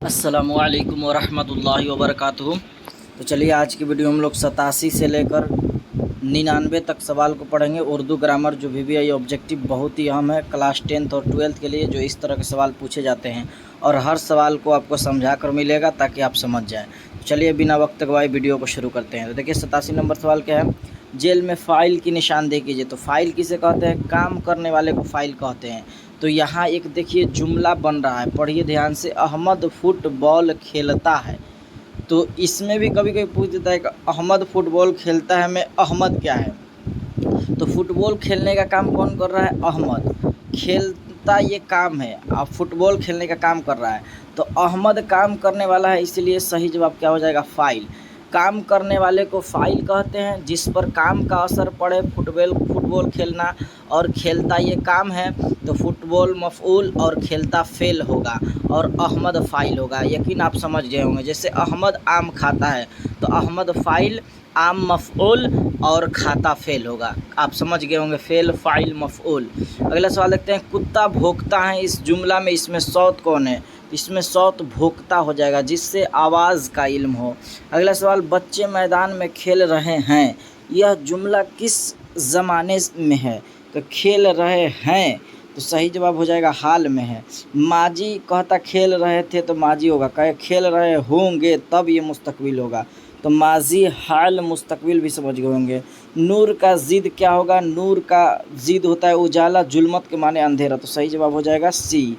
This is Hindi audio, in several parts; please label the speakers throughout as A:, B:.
A: अस्सलामुअलैकुम वरहमतुल्लाहि वबरकातुहू। तो चलिए आज की वीडियो हम लोग 87 से लेकर 99 तक सवाल को पढ़ेंगे। उर्दू ग्रामर जो VVI ऑब्जेक्टिव बहुत ही अहम है क्लास 10th और 12th के लिए, जो इस तरह के सवाल पूछे जाते हैं और हर सवाल को आपको समझा कर मिलेगा ताकि आप समझ जाएं। तो चलिए बिना वक्त गवाए वीडियो को शुरू करते हैं। तो देखिए 87 नंबर सवाल क्या है, जेल में फ़ाइल की निशानदेही कीजिए। तो फ़ाइल किसे कहते हैं, काम करने वाले को फ़ाइल कहते हैं। तो यहाँ एक देखिए जुमला बन रहा है, पढ़िए ध्यान से। अहमद फुटबॉल खेलता है। तो इसमें भी कभी कभी पूछ देता है कि अहमद फुटबॉल खेलता है में अहमद क्या है। तो फुटबॉल खेलने का काम कौन कर रहा है, अहमद। खेलता ये काम है, अब फुटबॉल खेलने का काम कर रहा है। तो अहमद काम करने वाला है, इसलिए सही जवाब क्या हो जाएगा, फ़ाइल। काम करने वाले को फ़ाइल कहते हैं, जिस पर काम का असर पड़े, फुटबॉल खेलना, और खेलता ये काम है तो फुटबॉल मफ़ऊल और खेलता फ़ेल होगा और अहमद फ़ाइल होगा। यकीन आप समझ गए होंगे। जैसे अहमद आम खाता है तो अहमद फ़ाइल, आम मफ़ऊल और खाता फ़ेल होगा। आप समझ गए होंगे, फ़ेल फ़ाइल मफ़ऊल। अगला सवाल देखते हैं, कुत्ता भौंकता है इस जुमला में, इसमें सौत कौन है। इसमें सौत भोंकता हो जाएगा, जिससे आवाज़ का इल्म हो। अगला सवाल, बच्चे मैदान में खेल रहे हैं, यह जुमला किस ज़माने में है। तो खेल रहे हैं तो सही जवाब हो जाएगा हाल में है। माजी कहता खेल रहे थे तो माजी होगा, कहे खेल रहे होंगे तब ये मुस्तकबिल होगा। तो माजी हाल मुस्तकबिल भी समझ गए होंगे। नूर का ज़िद क्या होगा, नूर का ज़िद होता है उजाला, जुल्मत के माने अंधेरा। तो सही जवाब हो जाएगा सी।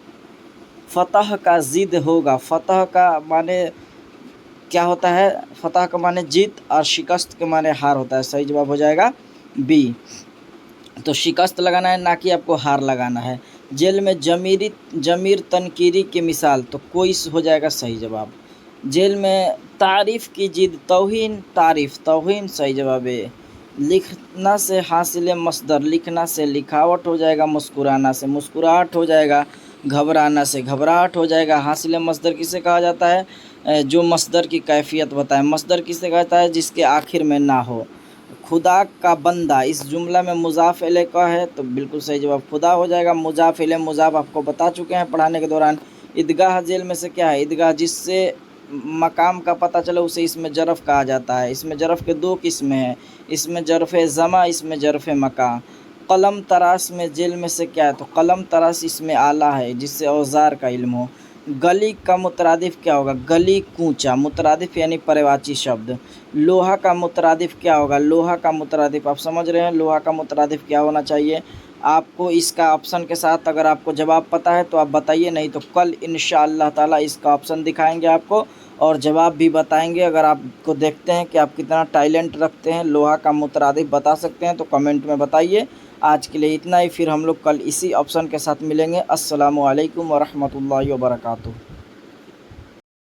A: फ़तह का ज़िद होगा, फ़तह का माने क्या होता है, फ़तह का माने जीत और शिकस्त के माने हार होता है। सही जवाब हो जाएगा बी। तो शिकस्त लगाना है, ना कि आपको हार लगाना है। जेल में जमीर तनकीरी की मिसाल, तो कोई हो जाएगा सही जवाब। जेल में तारीफ़ की जिद, तौहीन तारीफ़, तौहीन सही जवाब है। लिखना से हासिल मसदर, लिखना से लिखावट हो जाएगा, मुस्कुराना से मुस्कुराहट हो जाएगा, घबराना से घबराहट हो जाएगा। हासिल मसदर किसे कहा जाता है, जो मसदर की कैफियत बताए। मसदर किसे कहता है, जिसके आखिर में ना हो। खुदा का बंदा इस जुमला में मुज़ाफ़ इलैह का है, तो बिल्कुल सही जवाब खुदा हो जाएगा। मुज़ाफ़ इलैह मुज़ाफ़ आपको बता चुके हैं पढ़ाने के दौरान। ईदगाह जेल में से क्या है, ईदगाह जिससे मकाम का पता चले उसे इसमें ज़रफ़ कहा जाता है। इसमें ज़रफ़ के दो किस्में हैं, इसमें ज़रफ़ ज़मा, इसमें ज़रफ़ मका। कलम तराश में जेल में से क्या है, तो कलम तराश इसमें आला है, जिससे औज़ार का इल्म हो। गली का मुतरादिफ क्या होगा, गली कूचा, मुतरादिफ यानी पर्यायवाची शब्द। लोहा का मुतरादिफ क्या होगा, लोहा का मुतरादिफ आप समझ रहे हैं, लोहा का मुतरादिफ क्या होना चाहिए। आपको इसका ऑप्शन के साथ अगर आपको जवाब पता है तो आप बताइए, नहीं तो कल इंशाअल्लाह ताला इसका ऑप्शन दिखाएंगे आपको और जवाब भी बताएंगे। अगर आपको देखते हैं कि आप कितना टैलेंट रखते हैं, लोहा का मुतरादिफ बता सकते हैं, तो कमेंट में बताइए। आज के लिए इतना ही, फिर हम लोग कल इसी ऑप्शन के साथ मिलेंगे। अस्सलामु अलैकुम वरहमतुल्लाहि वबरकातुहू।